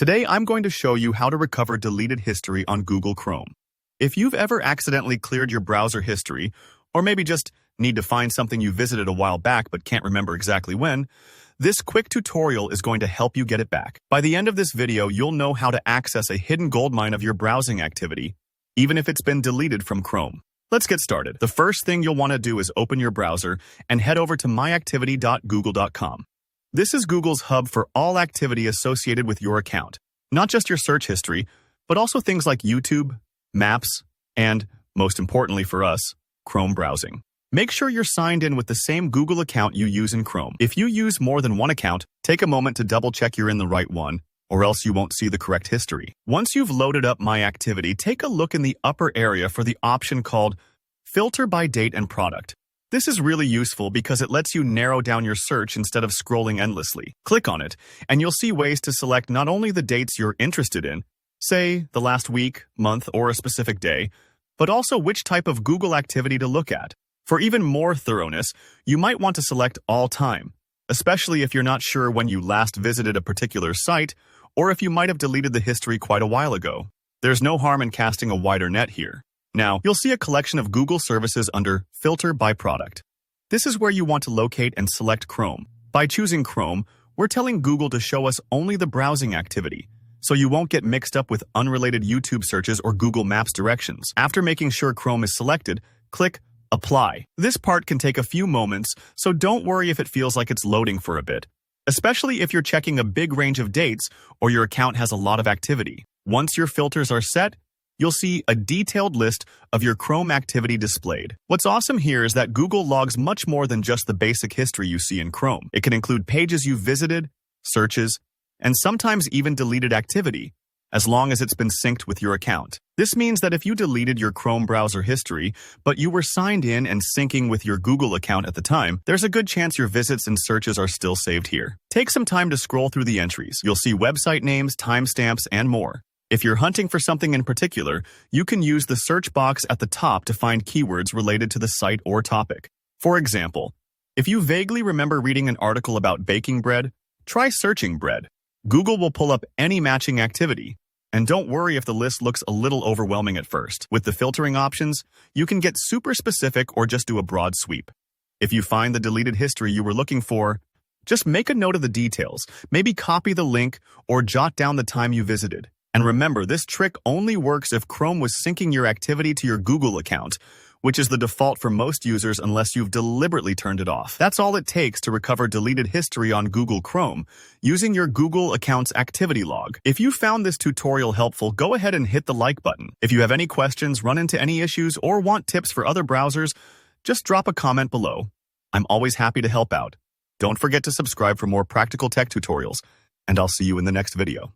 Today, I'm going to show you how to recover deleted history on Google Chrome. If you've ever accidentally cleared your browser history, or maybe just need to find something you visited a while back but can't remember exactly when, this quick tutorial is going to help you get it back. By the end of this video, you'll know how to access a hidden goldmine of your browsing activity, even if it's been deleted from Chrome. Let's get started. The first thing you'll want to do is open your browser and head over to myactivity.google.com. This is Google's hub for all activity associated with your account, not just your search history, but also things like YouTube, Maps, and, most importantly for us, Chrome browsing. Make sure you're signed in with the same Google account you use in Chrome. If you use more than one account, take a moment to double-check you're in the right one, or else you won't see the correct history. Once you've loaded up My Activity, take a look in the upper area for the option called Filter by Date and Product. This is really useful because it lets you narrow down your search instead of scrolling endlessly. Click on it, and you'll see ways to select not only the dates you're interested in, say the last week, month, or a specific day, but also which type of Google activity to look at. For even more thoroughness, you might want to select all time, especially if you're not sure when you last visited a particular site, or if you might have deleted the history quite a while ago. There's no harm in casting a wider net here. Now, you'll see a collection of Google services under Filter by Product. This is where you want to locate and select Chrome. By choosing Chrome, we're telling Google to show us only the browsing activity, so you won't get mixed up with unrelated YouTube searches or Google Maps directions. After making sure Chrome is selected, click Apply. This part can take a few moments, so don't worry if it feels like it's loading for a bit, especially if you're checking a big range of dates or your account has a lot of activity. Once your filters are set, you'll see a detailed list of your Chrome activity displayed. What's awesome here is that Google logs much more than just the basic history you see in Chrome. It can include pages you've visited, searches, and sometimes even deleted activity, as long as it's been synced with your account. This means that if you deleted your Chrome browser history, but you were signed in and syncing with your Google account at the time, there's a good chance your visits and searches are still saved here. Take some time to scroll through the entries. You'll see website names, timestamps, and more. If you're hunting for something in particular, you can use the search box at the top to find keywords related to the site or topic. For example, if you vaguely remember reading an article about baking bread, try searching bread. Google will pull up any matching activity. And don't worry if the list looks a little overwhelming at first. With the filtering options, you can get super specific or just do a broad sweep. If you find the deleted history you were looking for, just make a note of the details, maybe copy the link or jot down the time you visited. And remember, this trick only works if Chrome was syncing your activity to your Google account, which is the default for most users unless you've deliberately turned it off. That's all it takes to recover deleted history on Google Chrome using your Google account's activity log. If you found this tutorial helpful, go ahead and hit the like button. If you have any questions, run into any issues, or want tips for other browsers, just drop a comment below. I'm always happy to help out. Don't forget to subscribe for more practical tech tutorials, and I'll see you in the next video.